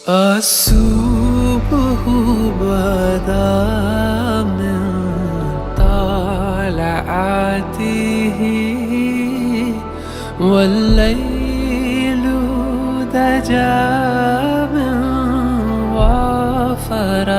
الصبح بدا من طلعته والليل دجى من وفراته